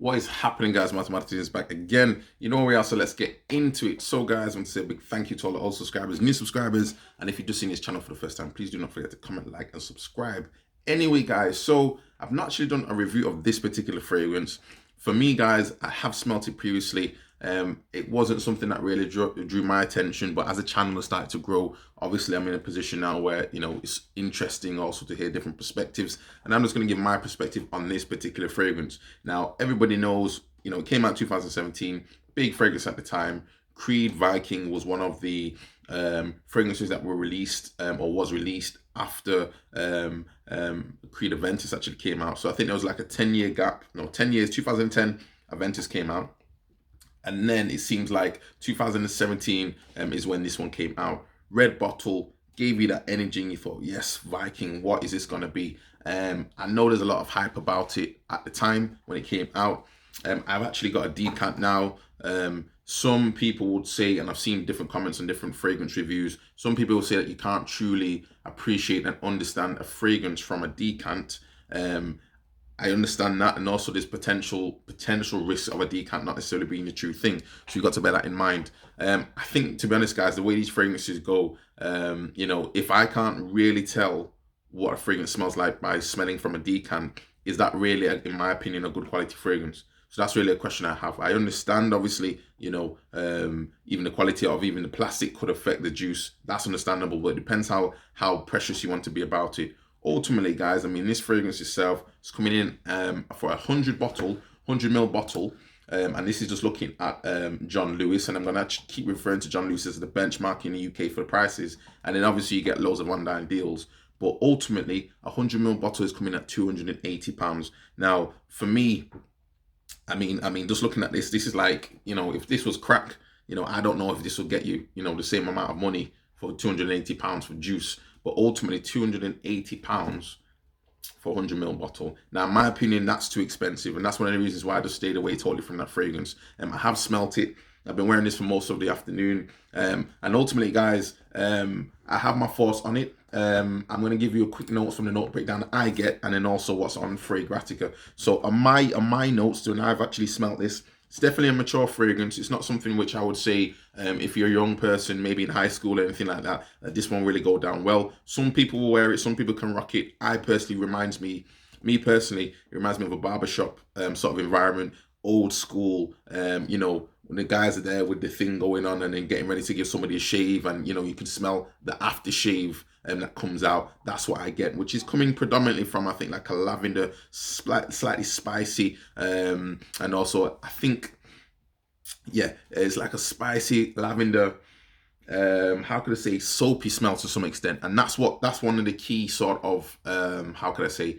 What is happening, guys? Mathematics is back again. You know where we are, so let's get into it. So, guys, I want to say a big thank you to all the old subscribers, new subscribers, and if you're just seeing this channel for the first time, please do not forget to comment, like, and subscribe. Anyway, guys, so I've not actually done a review of this particular fragrance. For me, guys, I have smelt it previously. It wasn't something that really drew my attention, but as a channel has started to grow, obviously I'm in a position now where, you know, it's interesting also to hear different perspectives, and I'm just going to give my perspective on this particular fragrance. Now, everybody knows, you know, it came out 2017, big fragrance at the time. Creed Viking was one of the fragrances that were released or was released after Creed Aventus actually came out. So I think there was like a 10-year gap. No, 10 years. 2010 Aventus came out, and then it seems like 2017 is when this one came out. Red bottle, gave you that energy, and you thought, yes, Viking, what is this going to be? I know there's a lot of hype about it at the time when it came out. I've actually got a decant now. Some people would say, and I've seen different comments on different fragrance reviews, some people will say that you can't truly appreciate and understand a fragrance from a decant. I understand that, and also there's potential risks of a decant not necessarily being the true thing. So you've got to bear that in mind. I think, to be honest, guys, the way these fragrances go, you know, if I can't really tell what a fragrance smells like by smelling from a decant, is that really, in my opinion, a good quality fragrance? So that's really a question I have. I understand, obviously, you know, even the quality of even the plastic could affect the juice. That's understandable, but it depends how precious you want to be about it. Ultimately, guys, I mean, this fragrance itself is coming in for 100 ml bottle. And this is just looking at John Lewis, and I'm going to actually keep referring to John Lewis as the benchmark in the UK for the prices. And then obviously you get loads of one-dime deals. But ultimately, a 100 ml bottle is coming at £280. Now, for me, I mean, just looking at this is like, you know, if this was crack, you know, I don't know if this will get you, you know, the same amount of money for £280 for juice. But ultimately, £280 for a 100 ml bottle. Now, in my opinion, that's too expensive, and that's one of the reasons why I just stayed away totally from that fragrance. I have smelt it. I've been wearing this for most of the afternoon, and ultimately, guys, I have my thoughts on it. I'm going to give you a quick notes from the note breakdown that I get, and then also what's on Fragrantica. So on my notes, and I've actually smelt this. It's definitely a mature fragrance. It's not something which I would say, if you're a young person, maybe in high school or anything like that, this won't really go down well. Some people will wear it. Some people can rock it. Me personally, it reminds me of a barbershop sort of environment, old school, you know, when the guys are there with the thing going on and then getting ready to give somebody a shave, and, you know, you can smell the aftershave that comes out. That's what I get, which is coming predominantly from, I think, like a lavender, slightly spicy, and also I think, yeah, it's like a spicy lavender, how could I say, soapy smell to some extent. And that's one of the key sort of, how could I say,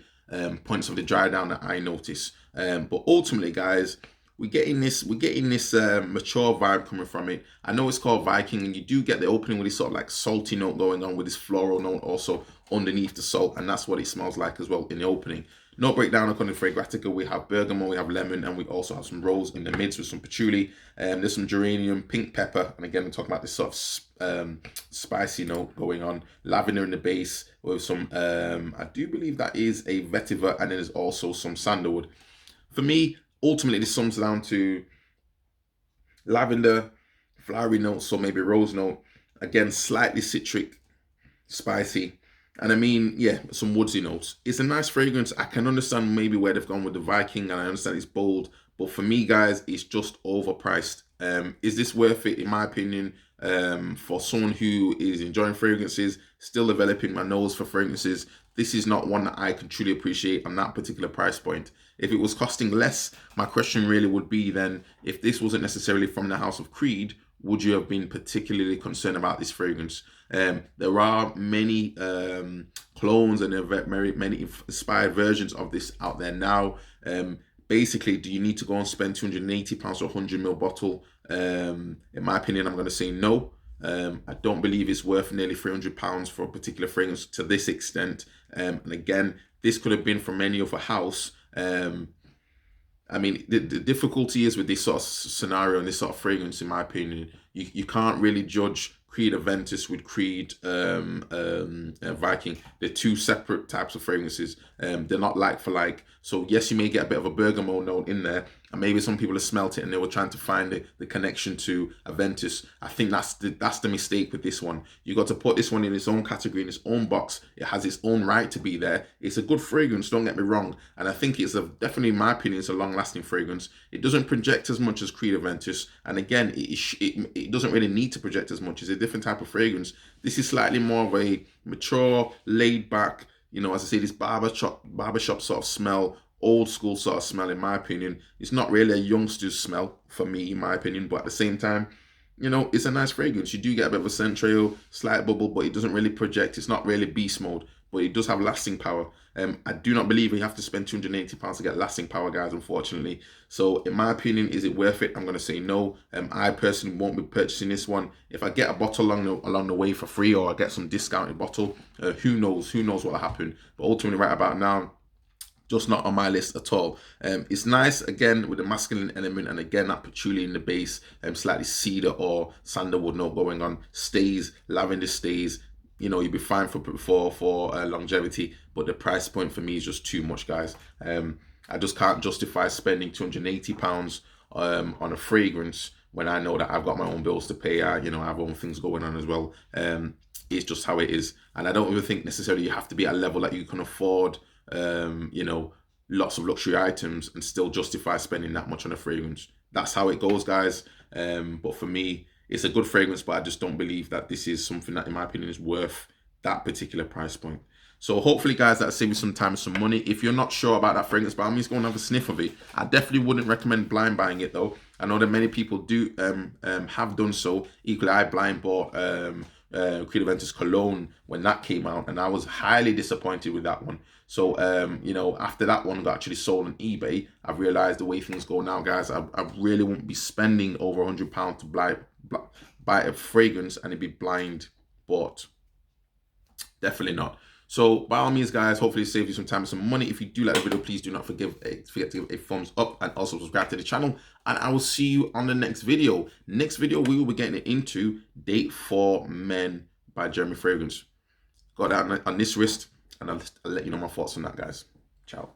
points of the dry down that I notice. But ultimately, guys, we're getting this mature vibe coming from it. I know it's called Viking, and you do get the opening with this sort of like salty note going on with this floral note also underneath the salt, and that's what it smells like as well in the opening. Note breakdown according to Fragrantica, we have bergamot, we have lemon, and we also have some rose in the mids with some patchouli. There's some geranium, pink pepper, and again, I'm talking about this sort of spicy note going on. Lavender in the base with some, I do believe that is a vetiver, and then there's also some sandalwood. For me, ultimately, this sums down to lavender, flowery notes, so maybe rose note. Again, slightly citric, spicy. And I mean, yeah, some woodsy notes. It's a nice fragrance. I can understand maybe where they've gone with the Viking, and I understand it's bold. But for me, guys, it's just overpriced. Is this worth it? In my opinion, for someone who is enjoying fragrances, still developing my nose for fragrances, this is not one that I can truly appreciate on that particular price point. If it was costing less, my question really would be then, if this wasn't necessarily from the house of Creed, would you have been particularly concerned about this fragrance? There are many clones, and there are many inspired versions of this out there now. Basically, do you need to go and spend £280 for a 100 ml bottle? In my opinion, I'm going to say no. I don't believe it's worth nearly £300 for a particular fragrance to this extent. And again, this could have been from any other house. I mean, the difficulty is with this sort of scenario and this sort of fragrance, in my opinion, you can't really judge Creed Aventus with Creed Viking. They're two separate types of fragrances. They're not like for like. So yes, you may get a bit of a bergamot note in there, and maybe some people have smelt it and they were trying to find the connection to Aventus. I think that's the mistake with this one. You got to put this one in its own category, in its own box. It has its own right to be there. It's a good fragrance, don't get me wrong, and I think it's definitely, in my opinion, it's a long-lasting fragrance. It doesn't project as much as Creed Aventus, and again, it doesn't really need to project as much. It's a different type of fragrance. This is slightly more of a mature, laid back, you know, as I say, this barbershop sort of smell, old school sort of smell, in my opinion. It's not really a youngster's smell for me, in my opinion, but at the same time, you know, it's a nice fragrance. You do get a bit of a scent trail, slight bubble, but it doesn't really project. It's not really beast mode, but it does have lasting power. I do not believe you have to spend £280 to get lasting power, guys, unfortunately. So in my opinion, is it worth it? I'm going to say no. I personally won't be purchasing this one. If I get a bottle along the way for free, or I get some discounted bottle, who knows what will happen. But ultimately, right about now, just not on my list at all. It's nice, again, with the masculine element, and again, that patchouli in the base, slightly cedar or sandalwood note going on, stays, lavender stays. You know, you'll be fine for longevity, but the price point for me is just too much, guys. I just can't justify spending £280 on a fragrance when I know that I've got my own bills to pay. You know, I have own things going on as well. It's just how it is, and I don't even think necessarily you have to be at a level that you can afford, you know, lots of luxury items and still justify spending that much on a fragrance. That's how it goes, guys. But for me, it's a good fragrance, but I just don't believe that this is something that, in my opinion, is worth that particular price point. So hopefully, guys, that'll save you some time and some money. If you're not sure about that fragrance, by all means, go and have a sniff of it. I definitely wouldn't recommend blind buying it, though. I know that many people do have done so. Equally, I blind bought Creed Aventus Cologne when that came out, and I was highly disappointed with that one. So, you know, after that one got actually sold on eBay, I've realized the way things go now, guys, I really won't be spending over £100 to buy a fragrance and it'd be blind bought. Definitely not. So by all means, guys, hopefully it saves you some time and some money. If you do like the video, please do not forget to give a thumbs up and also subscribe to the channel. And I will see you on the next video. Next video, we will be getting into Date for Men by Jeremy Fragrance. Got that on this wrist, and I'll let you know my thoughts on that, guys. Ciao.